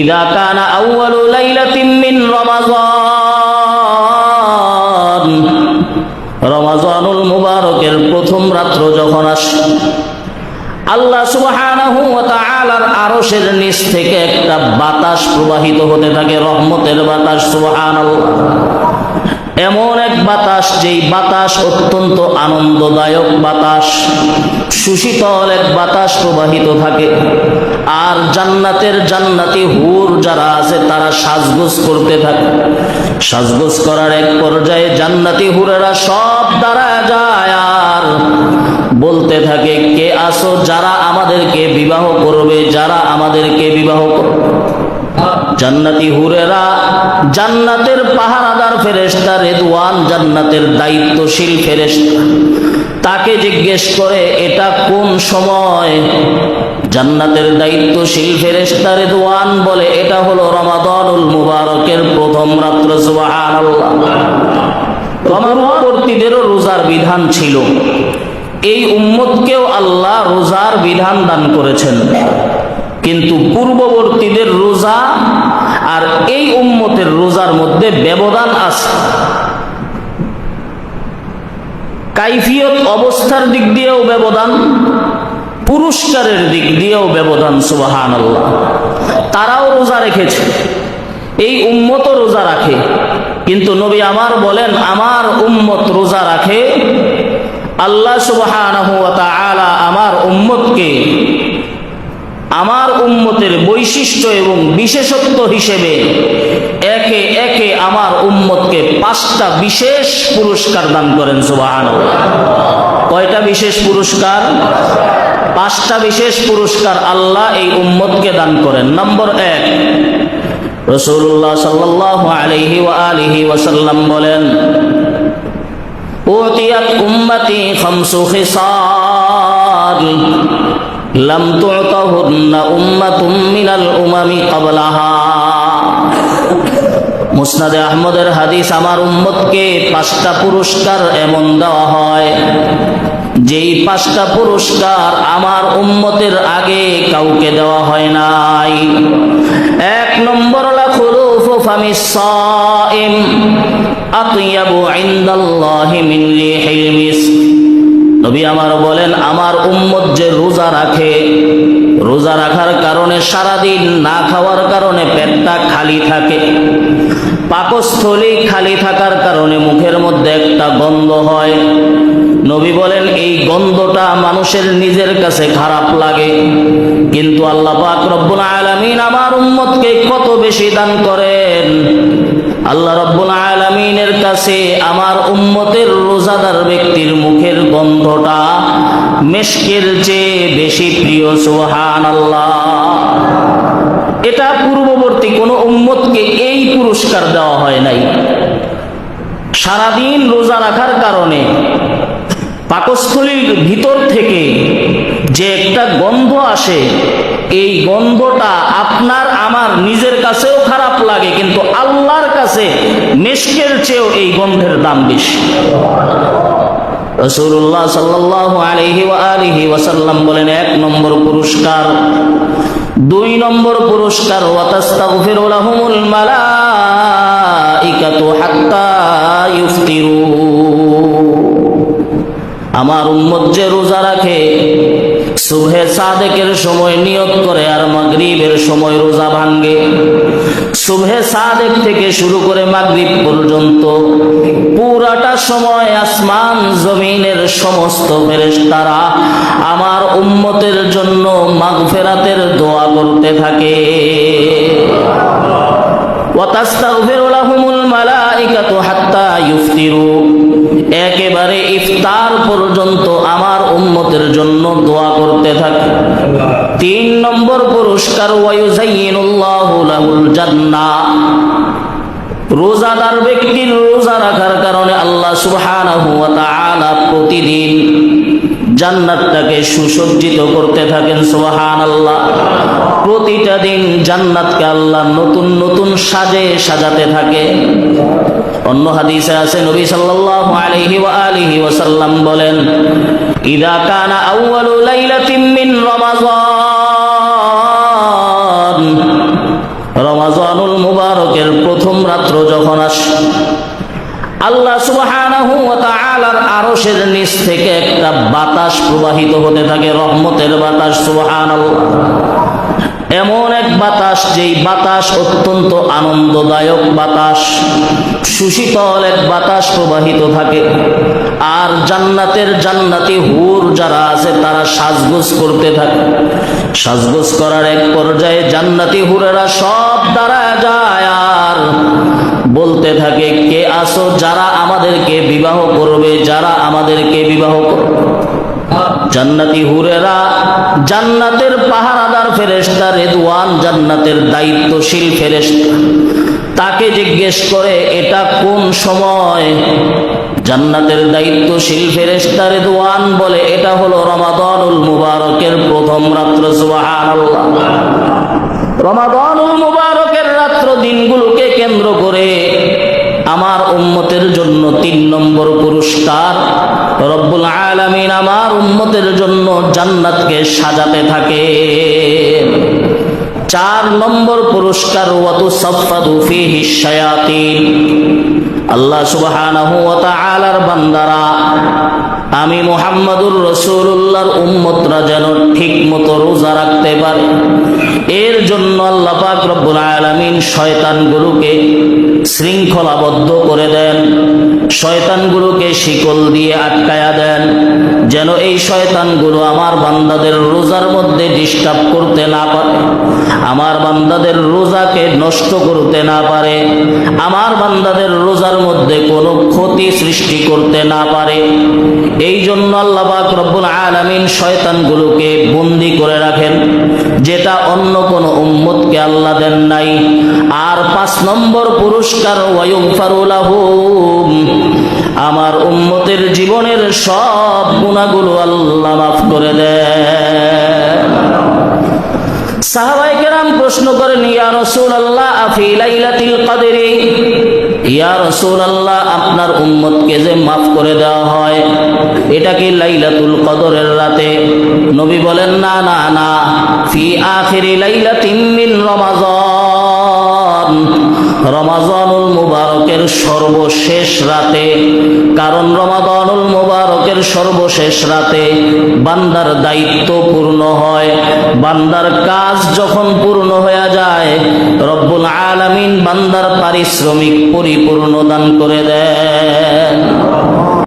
ইযা কানা আউয়ালু লাইলাতিন মিন রমাযান, রমাযানুল মুবারকের প্রথম রাত্র যখন আসে, আল্লাহ সুবহানাহু ওয়া তাআলার আরশের নিচ থেকে একটা বাতাস প্রবাহিত হতে থাকে, রহমতের বাতাস। সুবহানাল্লাহ। এমন এক বাতাস, যেই বাতাস অত্যন্ত আনন্দদায়ক বাতাস, সুশীতল এক বাতাস প্রবাহিত থাকে। আর জান্নাতি হুর যারা আছে তারা সাজগোজ করতে থাকে। সাজগোজ করার এক পর্যায়ে জান্নাতি হুরেরা সব দাঁড়ায় যায় আর বলতে থাকে, কে আসো যারা আমাদেরকে বিবাহ করবে, যারা আমাদেরকে বিবাহ করবে। জান্নাতি হুরেরা জান্নাতের পাহারাদার ফেরেশতা রেদওয়ান, জান্নাতের দায়িত্বশীল ফেরেশতা, তাকে জিজ্ঞেস করে এটা কোন সময়? জান্নাতের দায়িত্বশীল ফেরেশতা রেদওয়ান বলে, এটা হলো রমাদানুল মুবারকের প্রথম রাত্র। সুবহানাল্লাহ। পূর্ববর্তীদেরও রোজার বিধান ছিল, এই উম্মতকেও আল্লাহ রোজার বিধান দান করেছেন, কিন্তু পূর্ববর্তীদের রোজা আর এই উম্মতের রোজার মধ্যে ব্যবধান আছে। কাইফিয়ত অবস্থার দিক দিয়েও ব্যবধান, পুরস্কারের দিক দিয়েও ব্যবধান। সুবহানাল্লাহ। তারাও রোজা রেখেছে, এই উম্মতও রোজা রাখে, কিন্তু নবী আমার বলেন, আমার উম্মত রোজা রাখে, আল্লাহ সুবহানাহু ওয়া তাআলা আমার উম্মতকে, আমার উম্মতের বৈশিষ্ট্য এবং বিশেষত্ব হিসেবে একে একে আমার উম্মতকে 5টা বিশেষ পুরস্কার দান করেন। সুবহানাল্লাহ। কয়টা বিশেষ পুরস্কার? 5টা বিশেষ পুরস্কার আল্লাহ এই উম্মতকে দান করেন। নম্বর 1, রাসূলুল্লাহ সাল্লাল্লাহু আলাইহি ওয়া আলিহি ওয়াসাল্লাম বলেন, উতিয়াত উম্মতি খামসু খিসাল লাম তু'তাহুন্না উম্মাতুম মিনাল উমামি ক্বাবলাহা। মুসনাদে আহমদের হাদিস, আমার উম্মতকে 5টা পুরস্কার এমন দেওয়া হয়, যেই 5টা পুরস্কার আমার উম্মতের আগে কাউকে দেওয়া হয় নাই। 1 নম্বর, লা খুলুফু ফামিস সাইম আতয়াবু ইনদাল্লাহি মিন রিহিল মিস্ক। নবী আমার বলেন, আমার উম্মত যে রোজা রাখে, রোজা রাখার কারণে সারাদিন না খাওয়ার কারণে পেটটা খালি থাকে, পাকস্থলী খালি থাকার কারণে মুখের মধ্যে একটা গন্ধ হয়। নবী বলেন, এই গন্ধটা মানুষের নিজের কাছে খারাপ লাগে, কিন্তু আল্লাহ পাক রব্বুল আলামিন আমার উম্মতকে কত বেশি দান করেন। আল্লাহ রব্বুল আলামিনের কাছে আমার উম্মতের রোজাদার ব্যক্তির মুখের গন্ধটা মেশকের চেয়ে বেশি প্রিয়। সুবহানাল্লাহ। এটা পূর্ববর্তী কোন উম্মতকে এই পুরস্কার দেওয়া হয় নাই। সারাদিন রোজা রাখার কারণে পাকস্থলীর ভিতর থেকে যে একটা গন্ধ আসে, এই গন্ধটা আপনার আমার নিজের কাছেও খারাপ লাগে, কিন্তু আল্লাহর কাছে মেশকের চেয়েও এই গন্ধের দাম বেশি। রাসূলুল্লাহ সাল্লাল্লাহু আলাইহি ওয়া আলিহি ওয়াসাল্লাম বলেন, 1 নম্বর পুরস্কার। 2 নম্বর পুরস্কার, ওয়া তাস্তাগফিরু লাহুমুল মালাইকাতু হাত্তা ইফতিরু। আমার উম্মত যে রোজা রাখে, সুবহে সাদেকের সময় নিয়ত করে আর মাগরিবের সময় রোজা ভাঙ্গে, সুবহে সাদেক থেকে শুরু করে মাগরিব পর্যন্ত পুরাটা সময় আসমান জমিনের সমস্ত ফেরেশতারা আমার উম্মতের জন্য মাগফিরাতের দোয়া করতে থাকে। ওয়া তাস্তাগফিরু লাহুমুল মালাইকাতু হাত্তা ইফতিরু। একেবারে ইফতার পর্যন্ত আমার উম্মতের জন্য দোয়া করতে থাকে। 3 নম্বর পুরস্কার, ওয়া ইউযায়্যিনুল্লাহু লাহুল জান্নাহ। রোজাদার ব্যক্তির রোজা রাখার কারণে আল্লাহ সুবহানাহু ওয়া তাআলা প্রতিদিন জান্নাতটাকে সুসজ্জিত করতে থাকেন। সুবহানাল্লাহ। প্রতিটা দিন জান্নাতকে আল্লাহ নতুন নতুন সাজে সাজাতে থাকে। অন্য হাদিসে আছে, নবী সাল্লাল্লাহু আলাইহি ওয়া আলিহি ওয়াসাল্লাম বলেন, ইযা কানা আউয়ালু লাইলাতিন মিন রমাযান রমাজানুল মুবারকের প্রথম রাত্র যখন আসে, আল্লাহ সুবহানাহু ওয়া তাআলার আরশের নিচ থেকে একটা বাতাস প্রবাহিত হতে থাকে, রহমতের বাতাস। সুবহানাল্লাহ। এমন এক বাতাস, যেই বাতাস অত্যন্ত আনন্দদায়ক বাতাস, সুশীতল এক বাতাস প্রবাহিত থাকে। আর জান্নাতি হুর যারা আছে তারা সাজগোজ করতে থাকে। সাজগোজ করার এক পর্যায়ে জান্নাতি হুরেরা সব দাঁড়ায় যায় আর বলতে থাকে, কে আসো যারা আমাদেরকে বিবাহ করবে, যারা আমাদেরকে বিবাহ করবে। জান্নাতি হুরেরা জান্নাতের পাহারাদার ফেরেশতা রেদওয়ান, জান্নাতের দায়িত্বশীল ফেরেশতা, তাকে জিজ্ঞেস করে এটা কোন সময়? জান্নাতের দায়িত্বশীল ফেরেশতা রেদওয়ান বলে, এটা হলো রমাদানুল মুবারকের প্রথম রাত্র। সুবহানাল্লাহ। রমাদানুল মুবারকের রাত্র দিনগুলোকে কেন্দ্র করে আমার উম্মতের জন্য 3 নম্বর পুরস্কার, রব্বুল আলামিন আমার উম্মতের জন্য জান্নাতকে সাজাতে থাকে। 4 নম্বর পুরস্কার, ওয়াতুসাফফাদু ফীহি শায়াতিন। আল্লাহ সুবহানাহু ওয়া তাআলার বান্দারা, আমি মুহাম্মদুর রাসূলুল্লাহর উম্মতরা যেন ঠিক মতো রোজা রাখতে পারে, এর জন্য আল্লাহ পাক রব্বুল আলামিন শয়তানগুলোকে শৃঙ্খলাবদ্ধ করে দেন, শয়তানগুলোকে শিকল দিয়ে আটকায়া দেন, যেন এই শয়তানগুলো আমার বান্দাদের রোজার মধ্যে ডিস্টার্ব করতে না পারে, আমার বান্দাদের রোজাকে নষ্ট করতে না পারে, আমার বান্দাদের রোজার মধ্যে কোনো ক্ষতি সৃষ্টি করতে না পারে। এই জন্য আল্লাহ পাক রব্বুল আলামিন শয়তানগুলোকে বন্দী করে রাখেন, যেটা অন্য কোন উম্মতকে আল্লাহ দেন নাই। আর 5 নম্বর পুরস্কার, ওয়ায়ুগফারু লাহুম, আমার উম্মতের জীবনের সব গুনাহগুলো আল্লাহ মাফ করে দেন। সাহাবায়ে কেরাম প্রশ্ন করেন, ইয়া রাসূলুল্লাহ আফি লাইলাতুল কদরি, ইয়া রাসূলুল্লাহ আপনার উম্মতকে যে মাফ করে দেওয়া হয়, এটা কি লাইলাতুল কদরের রাতে? নবী বলেন, না না না, ফি আখিরি লাইলাতিন মিন রমাজান, রমাজানুল মুবারকের সর্বশেষ রাতে। কারণ রমাদানুল মুবারকের সর্বশেষ রাতে বান্দার দায়িত্ব পূর্ণ হয়, বান্দার কাজ যখন পূর্ণ হয়ে যায়, রব্বুল আলামিন বান্দার পারিশ্রমিক পরিপূর্ণ দান করে দেন।